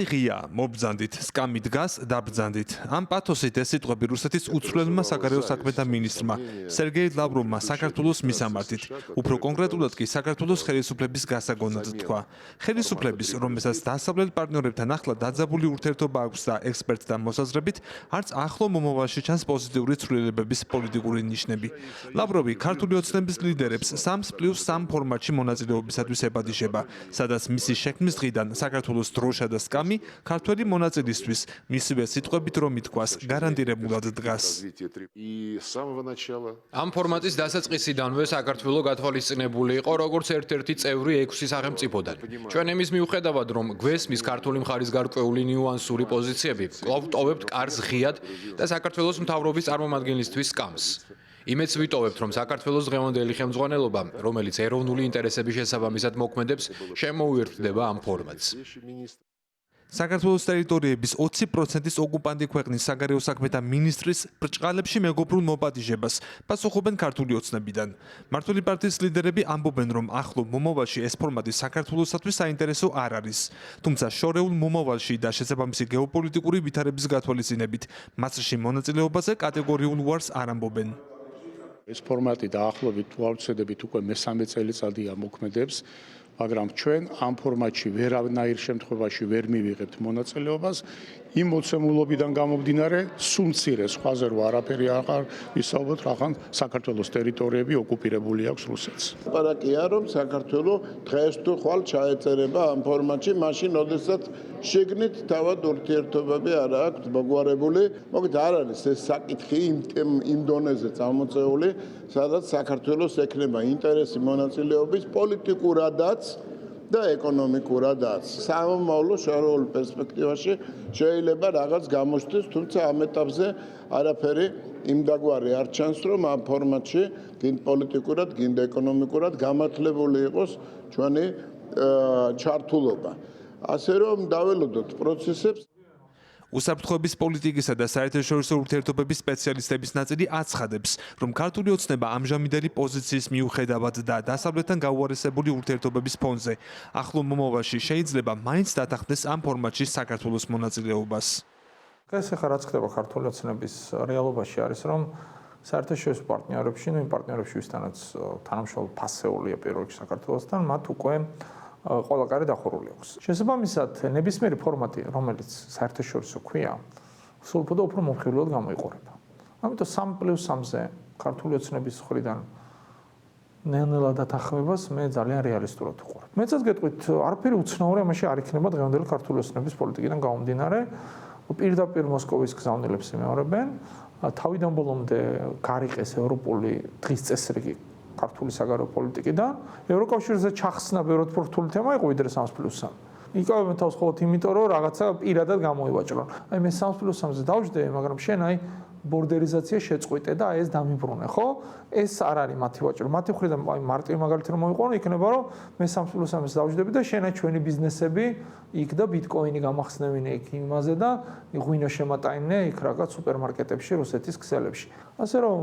ღია, მობრძანდით, სკამი დგას, დაბრძანდით. ამ პათოსით ეს სიტყვები რუსეთის უცვლელმა საგარეო საქმეთა მინისტრმა სერგეი ლავროვმა საქართველოს მისამართით, უფრო კონკრეტულად კი საქართველოს ხელისუფლების გასაგონად თქვა. ხელისუფლების, რომელსაც დასავლელ პარტნიორებთან ახლა დაძაბული ურთიერთობა აქვს და ექსპერტთა მოსაზრებით, არც ახლო მომავალში ჩანს პოზიტიური ცვლილებების პოლიტიკური ნიშნები. ლავროვი ქართული ოცნების ლიდერებს 3+3 ფორმატში მონაწილეობისათვის ებადიშება, სადაც მისი შექმნის დღიდან საქართველოს დროშა და სკამი ქართველი მონაწილისთვის მისივე სიტყვებით რომ ითქვას გარანტირებულად დგას. ამ ფორმატის დასაწყისიდანვე საქართველო გათვალისწინებული იყო როგორც ერთ-ერთი წევრი 6 სახელმწიფოდან. ჩვენ იმის მიუხედავად რომ გვესმის ქართული მხარის გარკვეული ნიუანსური პოზიციები, კვლავ ვტოვებთ კარს ღიად და საქართველოს მთავრობის წარმომადგენლისთვის სკამს. იმედს ვიტოვებთ, რომ საქართველოს დღევანდელი ხელმძღვანელობა, რომელიც ეროვნული ინტერესების შესაბამისად მოქმედებს, შემოუერთდება ამ ფორმატს. საქართველოს ტერიტორიების 20%-ის ოკუპანტი ქვეყნის საგარეო საქმეთა მინისტრის ბრჭყალებში მეგობრულ მოპატიჟებას პასუხობენ ქართული ოცნებიდან. მმართველი პარტიის ლიდერები ამბობენ, რომ ახლო მომავალში ეს ფორმატი საქართველოსთვის საინტერესო არ არის. თუმცა შორეულ მომავალში და შესაბამისი გეოპოლიტიკური ვითარების გათვალისწინებით მასში მონაწილეობაზე კატეგორიულ უარს არ ამბობენ. ეს ფორმატი დაახლოებით ვაუცედებით უკვე მესამე წელიწადია მოქმედებს. მაგრამ ჩვენ ამ ფორმატში ვერავნაირ შემთხვევაში ვერ მივიღებთ მონაწილეობას იმ მოცემულობიდან გამომდინარე სულ მცირე სხვაზე რო არაფერი აღარ ვისაუბროთ რახან საქართველოს ტერიტორიები ოკუპირებული აქვს რუსეთს. ლაპარაკია რომ საქართველოს დღეს თუ ხვალ ჩაეწერება ამ ფორმატში მაშინ როდესაც შეგნით თავად ურთიერთობები არ აქვს მოგვარებული. მოგეთ არ არის ეს საკითხი იმ დონეზე წამოწეული სადაც საქართველოს ექნება ინტერესი მონაწილეობის პოლიტიკურადაც და ეკონომიკურადაც. სამომავლო შორეულ პერსპექტივაში შეიძლება რაღაც გამოჩნდეს, თუმცა ამ ეტაპზე არაფერი იმდაგვარი არ ჩანს, რომ ამ ფორმატში გინ პოლიტიკურად, გინ ეკონომიკურად გამართლებული იყოს ჩვენი ჩართულობა. ასე რომ დაველოდოთ პროცესებს. უსაფრთხოების პოლიტიკისა და საერთაშორისო ურთიერთობების სპეციალისტების ნაწილი აცხადებს, რომ ქართული ოცნება ამჟამინდელი პოზიციის მიუხედავად და დასავლეთთან გაუარესებული ურთიერთობების ფონზე ახლო მომავალში შეიძლება მაინც დათანხმდეს ამ ფორმატში საქართველოს მონაწილეობას. ეს ახლა რაც ხდება ქართული ოცნების რეალობაში არის, რომ საერთაშორისო პარტნიორებში, იმ პარტნიორებში ვისთანაც თანამშრომლობა ფასეულია პირველ რიგში საქართველოსთან, მათ უკვე ყველა კარი დახურული აქვს. შესაბამისად, ნებისმიერი ფორმატი, რომელიც საერთაშორისო ქვია, სულ უფრო მომხიბლად გამოიყურება. ამიტომ 3+3-ზე ქართული ოცნების მხრიდან ნელ-ნელა დათანხმებას მე ძალიან რეალისტურად ვუყურებ. მეცაც გეტყვით, არაფერი უცნაური ამაში არ იქნება დღევანდელი ქართული ოცნების პოლიტიკიდან გამომდინარე, პირდაპირ მოსკოვის გზავნილებს იმეორებენ, თავიდან ბოლომდე გარიყეს ევროპული დღის წესრიგი ქართული საგარეო პოლიტიკიდან. ევროკავშირზე ჩახსნა ბევრად უფრო რთული თემა იყო ვიდრე 3+3. იკავებენ თავს მხოლოდ იმიტომ, რომ რაღაცა პირადად გამოივაჭრონ. აი მე 3+3-ზე დავждები, მაგრამ შენ აი ბორდერიზაცია შეწყვიტე და ეს დამიბრუნე, ხო? ეს არ არის მათი ვაჭრო. მათი მხრიდან აი მარტივი მაგალითი რომ მოიყვანო, იქნება რომ მე 3+3-ზე დავждები და შენ აი ჩვენი ბიზნესები იქ და ბიტკოინი გამახსნევინე იქ იმაზე და ღვინო შემატაინე იქ რაღაც სუპერმარკეტებში რუსეთის ქსელებში. ასე რომ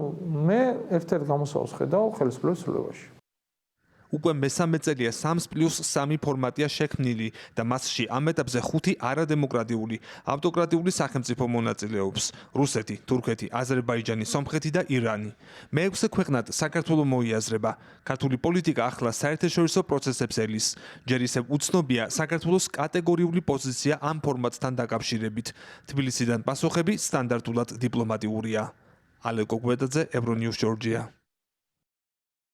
მე ერთ-ერთ გამოსავალს ხედავ ხელისუფლების ცვლილებაში. უკვე მესამე წელია 3+3 ფორმატია შექმნილი და მასში ამ ეტაპზე 5 არადემოკრატიული, ავტოკრატიული სახელმწიფო მონაწილეობს: რუსეთი, თურქეთი, აზერბაიჯანი, სომხეთი და ირანი. მეექვსე ქვეყნად საქართველო მოიაზრება. ქართული პოლიტიკა ახლა საერთაშორისო პროცესებს ელის. ჯერ ისევ უცნობია საქართველოს კატეგორიული პოზიცია ამ ფორმატთან დაკავშირებით. თბილისიდან პასუხები სტანდარტულად დიპლომატიურია. ალეკო გვედაძე, ევრონიუს ჯორჯია.